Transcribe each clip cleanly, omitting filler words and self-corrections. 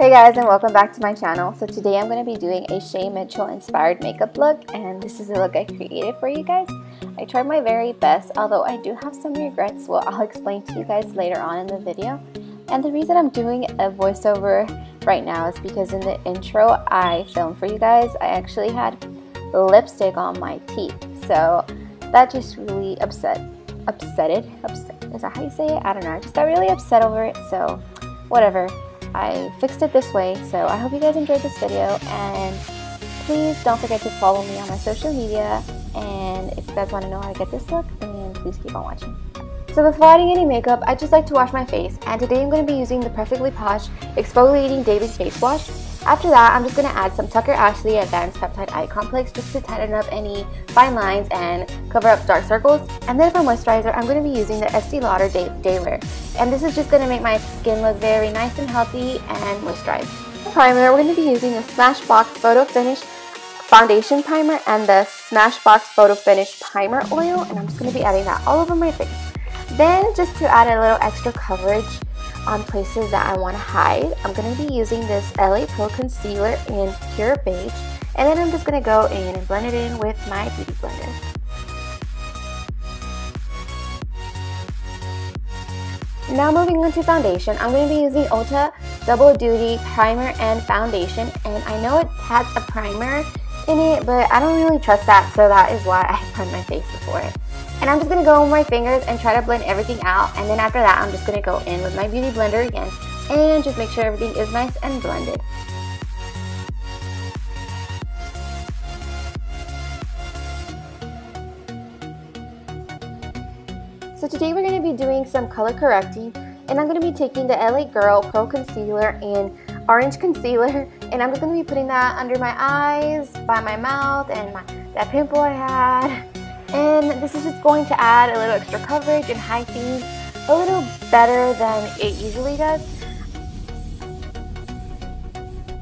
Hey guys, and welcome back to my channel. So today I'm going to be doing a Shay Mitchell inspired makeup look, and this is the look I created for you guys. I tried my very best, although I do have some regrets. Well, I'll explain to you guys later on in the video. And the reason I'm doing a voiceover right now is because in the intro I filmed for you guys, I actually had lipstick on my teeth. So that just really upset. Is that how you say it? I don't know. I just got really upset over it, so whatever. I fixed it this way, so I hope you guys enjoyed this video, and please don't forget to follow me on my social media, and if you guys want to know how to get this look, then please keep on watching. So before adding any makeup, I just like to wash my face, and today I'm going to be using the Perfectly Posh Exfoliating Daily Face Wash. After that, I'm just going to add some Tucker Ashley Advanced Peptide Eye Complex just to tighten up any fine lines and cover up dark circles. And then for moisturizer, I'm going to be using the Estee Lauder Day Wear. And this is just going to make my skin look very nice and healthy and moisturized. For primer, we're going to be using the Smashbox Photo Finish Foundation Primer and the Smashbox Photo Finish Primer Oil. And I'm just going to be adding that all over my face. Then, just to add a little extra coverage on places that I want to hide, I'm going to be using this LA Pro Concealer in Pure Beige, and then I'm just going to go in and blend it in with my Beauty Blender. Now moving on to foundation, I'm going to be using Ulta Double Duty Primer and Foundation, and I know it has a primer in it, but I don't really trust that, so that is why I prime my face before it. And I'm just going to go with my fingers and try to blend everything out, and then after that I'm just going to go in with my Beauty Blender again and just make sure everything is nice and blended. So today we're going to be doing some color correcting, and I'm going to be taking the l.a.girl Pro Concealer in Orange Concealer, and I'm just going to be putting that under my eyes, by my mouth, and that pimple I had. And this is just going to add a little extra coverage and hide things a little better than it usually does.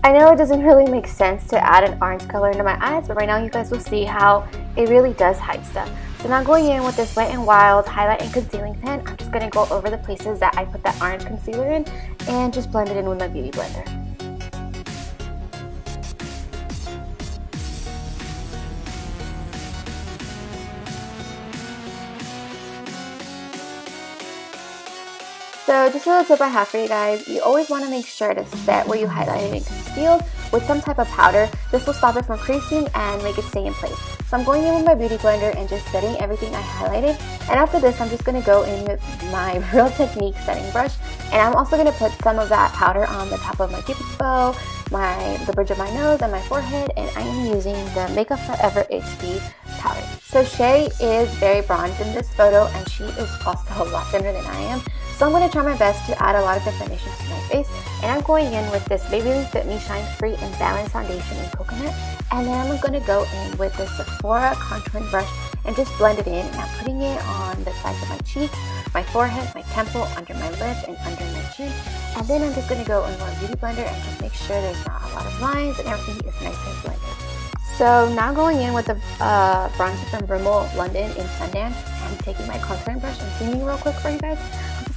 I know it doesn't really make sense to add an orange color into my eyes, but right now you guys will see how it really does hide stuff. So now going in with this WetnWild highlight and concealing pen, I'm just going to go over the places that I put that orange concealer in and just blend it in with my Beauty Blender. So just a little tip I have for you guys, you always want to make sure to set where you highlighted and concealed with some type of powder. This will stop it from creasing and make it stay in place. So I'm going in with my Beauty Blender and just setting everything I highlighted. And after this, I'm just going to go in with my Real Technique setting brush. And I'm also going to put some of that powder on the top of my Cupid's bow, the bridge of my nose, and my forehead. And I am using the Makeup Forever HD powder. So Shay is very bronzed in this photo, and she is also a lot thinner than I am. So I'm going to try my best to add a lot of definition to my face, and I'm going in with this Maybelline Fit Me Shine Free and Balance Foundation in Coconut, and then I'm going to go in with the Sephora contouring brush and just blend it in, and I'm putting it on the sides of my cheeks, my forehead, my temple, under my lip, and under my chin, and then I'm just going to go in with my Beauty Blender and just make sure there's not a lot of lines and everything is nice and blended. So now going in with the bronzer from Rimmel London in Sundance, and taking my contouring brush and zooming real quick for you guys.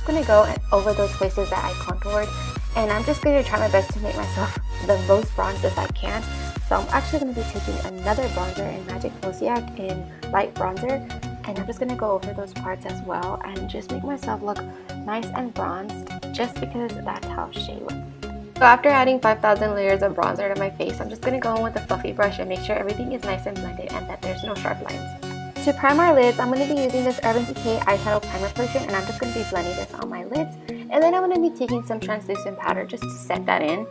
I'm going to go over those places that I contoured, and I'm just going to try my best to make myself the most bronzed as I can. So I'm actually going to be taking another bronzer in Magic Mosaic in light bronzer, and I'm just going to go over those parts as well and just make myself look nice and bronzed, just because that's how Shay looks. So after adding 5,000 layers of bronzer to my face, I'm just going to go in with a fluffy brush and make sure everything is nice and blended and that there's no sharp lines. To prime our lids, I'm going to be using this Urban Decay Eyeshadow Primer Potion, and I'm just going to be blending this on my lids. And then I'm going to be taking some translucent powder just to set that in.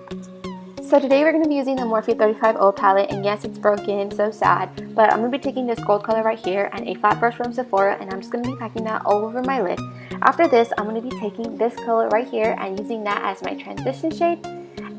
So today we're going to be using the Morphe 35O palette, and yes, it's broken, so sad. But I'm going to be taking this gold color right here and a flat brush from Sephora, and I'm just going to be packing that all over my lid. After this, I'm going to be taking this color right here and using that as my transition shade.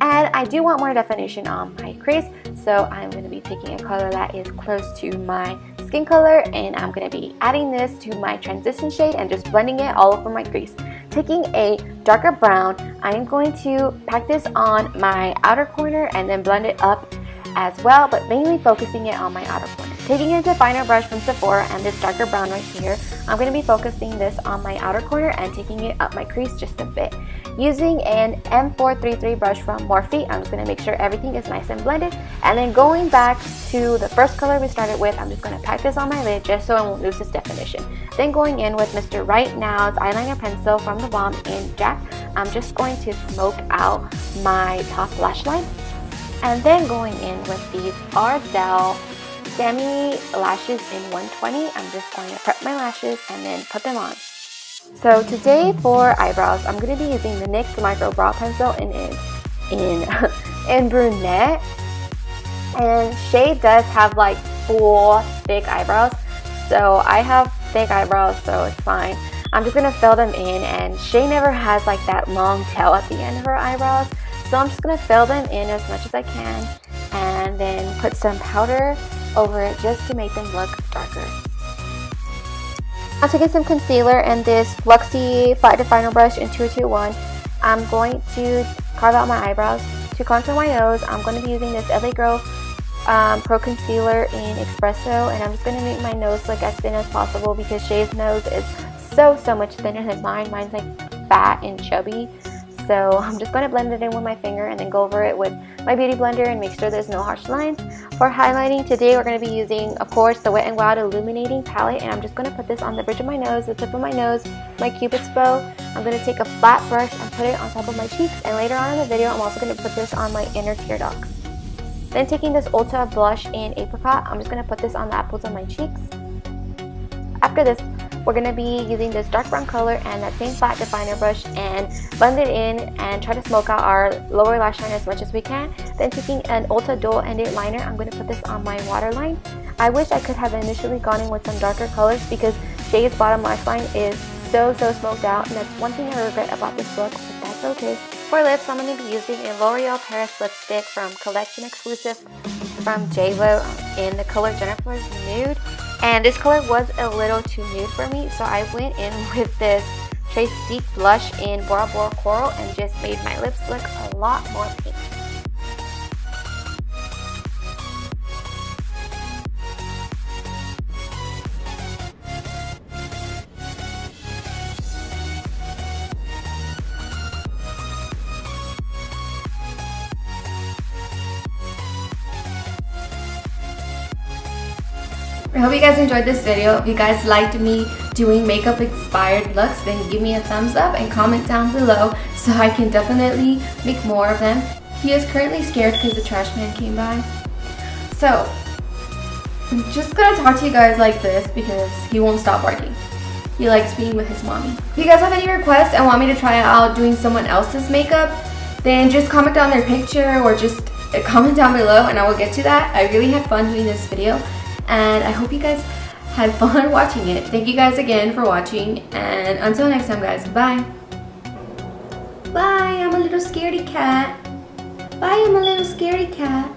And I do want more definition on my crease, so I'm going to be taking a color that is close to my skin color, and I'm going to be adding this to my transition shade and just blending it all over my crease. Taking a darker brown, I am going to pack this on my outer corner and then blend it up as well, but mainly focusing it on my outer corner. Taking a definer brush from Sephora and this darker brown right here, I'm going to be focusing this on my outer corner and taking it up my crease just a bit. Using an M433 brush from Morphe, I'm just going to make sure everything is nice and blended. And then going back to the first color we started with, I'm just going to pack this on my lid just so I won't lose its definition. Then going in with Mr. Right Now's eyeliner pencil from the Balm in Jack, I'm just going to smoke out my top lash line. And then going in with these Ardell Demi lashes in 120, I'm just going to prep my lashes and then put them on. So today for eyebrows, I'm going to be using the NYX Micro Brow Pencil in brunette. And Shay does have like full thick eyebrows, so I have thick eyebrows, so it's fine. I'm just going to fill them in, and Shay never has like that long tail at the end of her eyebrows, so I'm just going to fill them in as much as I can and then put some powder over it just to make them look darker. I'm taking some concealer and this Luxie flat definer brush in 221. I'm going to carve out my eyebrows. To contour my nose, I'm going to be using this l.a.girl Pro Concealer in Espresso, and I'm just going to make my nose look as thin as possible because Shay's nose is so much thinner than mine. Mine's like fat and chubby. So I'm just going to blend it in with my finger and then go over it with my beauty blender and make sure there's no harsh lines. For highlighting today, we're going to be using, of course, the WetnWild Illuminating palette, and I'm just going to put this on the bridge of my nose, the tip of my nose, my cupid's bow. I'm going to take a flat brush and put it on top of my cheeks, and later on in the video, I'm also going to put this on my inner tear ducts. Then taking this Ulta Blush in Apricot, I'm just going to put this on the apples of my cheeks. After this, we're going to be using this dark brown color and that same flat definer brush and blend it in and try to smoke out our lower lash line as much as we can. Then taking an Ulta dual-ended liner, I'm going to put this on my waterline. I wish I could have initially gone in with some darker colors because Shay's bottom lash line is so smoked out, and that's one thing I regret about this look, but that's okay. For lips, I'm going to be using a L'Oreal Paris lipstick from Collection Exclusive from JLo in the color Jennifer's Nude. And this color was a little too nude for me, so I went in with this TreStique blush in Bora Bora Coral and just made my lips look a lot more pink. I hope you guys enjoyed this video. If you guys liked me doing makeup inspired looks, then give me a thumbs up and comment down below so I can definitely make more of them. He is currently scared because the trash man came by. So I'm just gonna talk to you guys like this because he won't stop barking. He likes being with his mommy. If you guys have any requests and want me to try out doing someone else's makeup, then just comment down their picture or just comment down below and I will get to that. I really had fun doing this video, and I hope you guys had fun watching it. Thank you guys again for watching, and until next time guys, bye. Bye, I'm a little scaredy cat. Bye, I'm a little scaredy cat.